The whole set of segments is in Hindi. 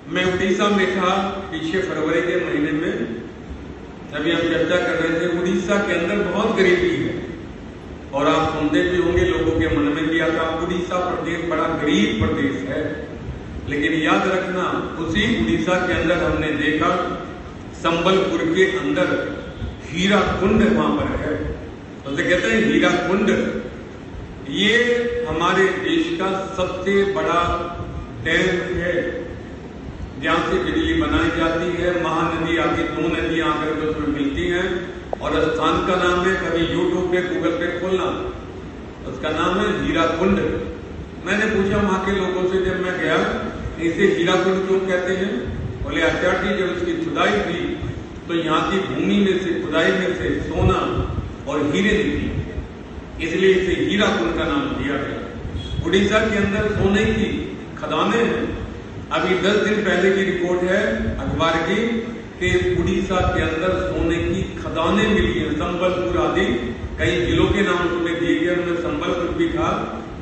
मैं उड़ीसा में था पीछे फरवरी के महीने में, अभी हम चर्चा कर रहे थे। उड़ीसा के अंदर बहुत गरीबी है और आप सुनते भी होंगे, लोगों के मन में भी आता। उड़ीसा प्रदेश बड़ा गरीब प्रदेश है, लेकिन याद रखना उसी उड़ीसा के अंदर हमने देखा संबलपुर के अंदर हीरा कुंड वहां पर है, तो कहते हैं हीरा कुंड। ये हमारे देश का सबसे बड़ा डैम है जहां से बिजली बनाई जाती है। महानदी आदि 2 नदियां आकर के उसमें मिलती हैं और स्थान का नाम है, कभी यूट्यूब पे गूगल पे खोलना, उसका नाम है हीरा कुंड। मैंने पूछा वहां के लोगों से, जब मैं गया, इसे हीरा कुंड क्यों कहते हैं? बोले आचार्य जी, जब उसकी खुदाई हुई तो यहाँ की भूमि में से, खुदाई में से सोना और हीरे निकले, इसलिए इसे हीरा कुंड का नाम दिया गया। उड़ीसा के अंदर सोने की खदानें हैं। अभी 10 दिन पहले की रिपोर्ट है अखबार की कि उड़ीसा के अंदर सोने की खदानें मिली हैं। संबलपुर आदि कई जिलों के नाम उसमें दिए गए, उनमें संबलपुर भी था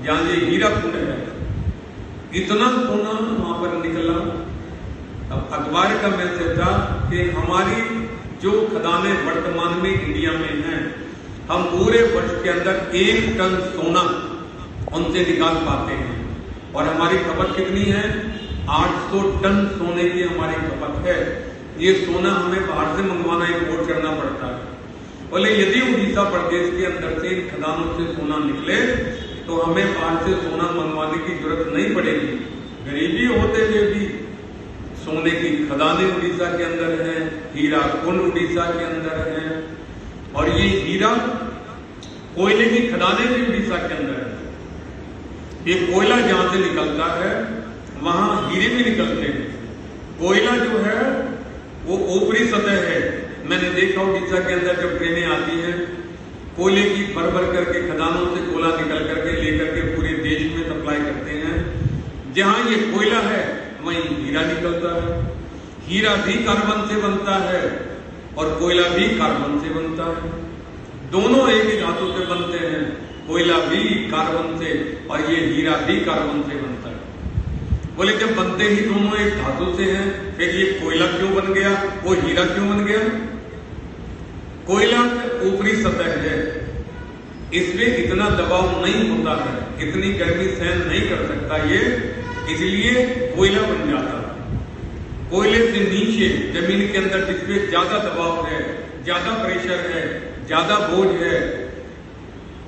जहां ये हीरा कुंड है। इतना सोना वहां पर निकला। अब अखबार का मैसेज था कि हमारी जो खदानें वर्तमान में इंडिया में हैं, हम पूरे वर्ष के अंदर 1 टन सोना उनसे निकाल पाते हैं और हमारी खपत कितनी है? 800 टन सोने की हमारी खपत है। ये सोना हमें बाहर से मंगवाना, इंपोर्ट करना पड़ता है। बोले यदि उड़ीसा प्रदेश के अंदर से इन खदानों से सोना निकले तो हमें बाहर से सोना मंगवाने की जरूरत नहीं पड़ेगी। गरीबी होते हुए भी सोने की खदानें उड़ीसा के अंदर है, हीरा कुंड उड़ीसा के अंदर है, और ये हीरा कोयले की खदानें भी उड़ीसा के अंदर है। ये कोयला जहां से निकलता है वहां हीरे भी निकलते हैं। कोयला जो है वो ऊपरी सतह है। मैंने देखा उड़ीसा के अंदर जब ट्रेनें आती हैं, कोयले की भर भर करके खदानों से कोयला निकल करके लेकर के पूरे देश में सप्लाई करते हैं। जहां ये कोयला है वहीं हीरा निकलता है। हीरा भी कार्बन से बनता है और कोयला भी कार्बन से बनता है। दोनों एक ही धातु से बनते हैं, कोयला भी कार्बन से और ये हीरा भी कार्बन से बनता है। बोले जब बनते ही दोनों एक धातु से हैं, फिर ये कोयला क्यों बन गया, वो हीरा क्यों बन गया? कोयला ऊपरी सतह है, इसमें इतना दबाव नहीं होता है, इतनी गर्मी सहन नहीं कर सकता ये, इसलिए कोयला बन जाता है। कोयले से नीचे जमीन के अंदर जिसमें ज्यादा दबाव है, ज्यादा प्रेशर है, ज्यादा बोझ है,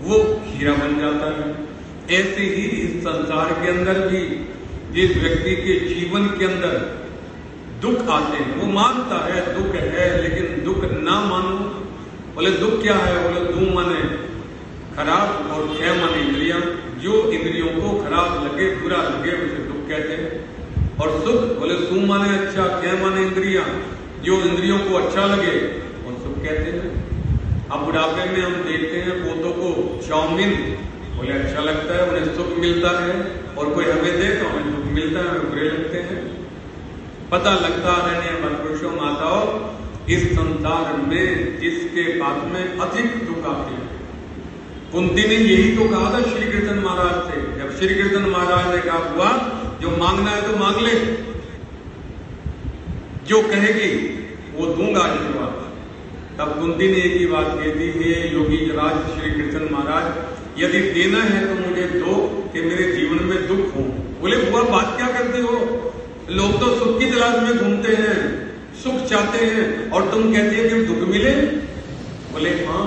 वो हीरा बन जाता है। ऐसे ही इस संसार के अंदर भी जिस व्यक्ति के जीवन के अंदर दुख आते हैं, वो मानता है दुख है, लेकिन दुख ना मानो। बोले दुख क्या है? बोले दू माने खराब और खे माने इंद्रियां। जो इंद्रियों को खराब लगे, बुरा लगे, उसे दुख कहते हैं। और सुख, बोले सू माने अच्छा, खे माने इंद्रियां। जो इंद्रियों को अच्छा लगे वो सुख कहते हैं। अब बुढ़ापे में हम देखते हैं पोतों को चाउमीन, बोले अच्छा लगता है, उन्हें सुख मिलता है, और कोई हमें दे तो हमें दुख मिलता है, हमें बुरे लगते हैं। पता लगता है पुरुषों माताओं, इस संसार में जिसके पास में अधिक दुख आते हैं। कुंती ने यही तो कहा था श्री कृष्ण महाराज से, जब श्री कृष्ण महाराज ने कहा हुआ जो मांगना है तो मांग ले, जो कहेगी वो दूंगा आशीर्वाद। तब कुंती ने एक ही बात कही थी, हे योगी राज श्री कृष्ण महाराज, यदि देना है तो मुझे दो कि मेरे जीवन में दुख हो। बोले बुआ बात क्या करते हो? लोग तो सुख की तलाश में घूमते हैं, सुख चाहते हैं, और तुम कहते हैं कि दुख मिले। बोले हाँ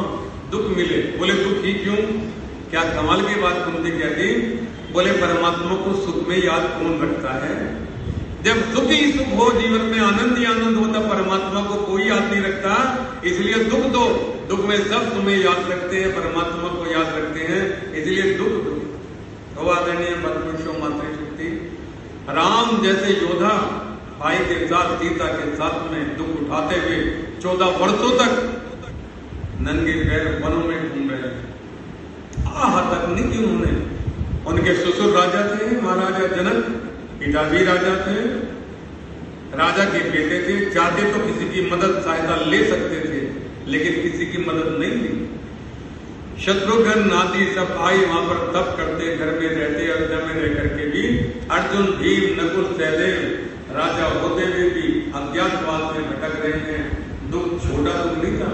दुख मिले। बोले दुख ही क्यों? क्या कमाल की बात कुंती कहती। बोले परमात्मा को सुख में याद कौन रखता है? जब सुख ही सुख हो, जीवन में आनंद ही आनंद होता, परमात्मा को कोई याद नहीं रखता। इसलिए दुख दो, दुख में सब तुम्हें याद रखते हैं, परमात्मा को याद रखते हैं, इसलिए दुख दो। तो आदरणीय पुरुषों मातृशक्ति, राम जैसे योद्धा भाई के साथ, सीता के साथ में दुख उठाते हुए 14 वर्षों तक नंगे पैर वनों में घूम रहे हैं। आह तक नहीं की उन्होंने। उनके ससुर राजा थे महाराजा जनक, पिता भी राजा थे, राजा के बेटे थे, चाहते तो किसी की मदद सहायता ले सकते थे, लेकिन किसी की मदद नहीं ली। शत्रुघ्न आदि सब भाई वहां पर तप करते, घर में रहते, अयोध्या में रह करके भी अर्जुन, भीम, नकुल, सहदेव राजा होते हुए भी अज्ञातवास में भटक रहे हैं। दुख छोटा दुख नहीं था।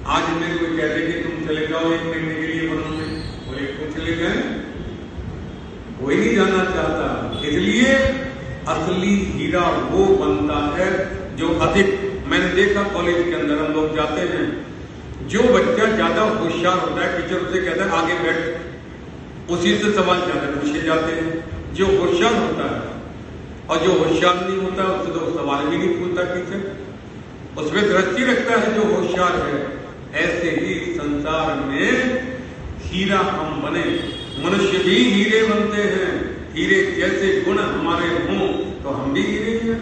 आज मेरे को कहते कि तुम चले जाओ 1 महीने के लिए वनों में, बोले क्यों चले गए, कोई नहीं जाना चाहता। इसलिए असली हीरा वो बनता है जो अधिक, मैंने देखा कॉलेज के अंदर हम लोग जाते हैं, जो बच्चा ज्यादा होशियार होता है टीचर उसे कहता है आगे बैठ, उसी से सवाल ज्यादा पूछे जाते हैं। जो होशियार होता है और जो होशियार नहीं होता उससे तो सवाल भी नहीं पूछता टीचर, उसमें दृष्टि रखता है जो होशियार है। ऐसे ही संसार में हीरा हम बने, मनुष्य भी हीरे बनते हैं। हीरे जैसे गुण हमारे हों तो हम भी हीरे हैं।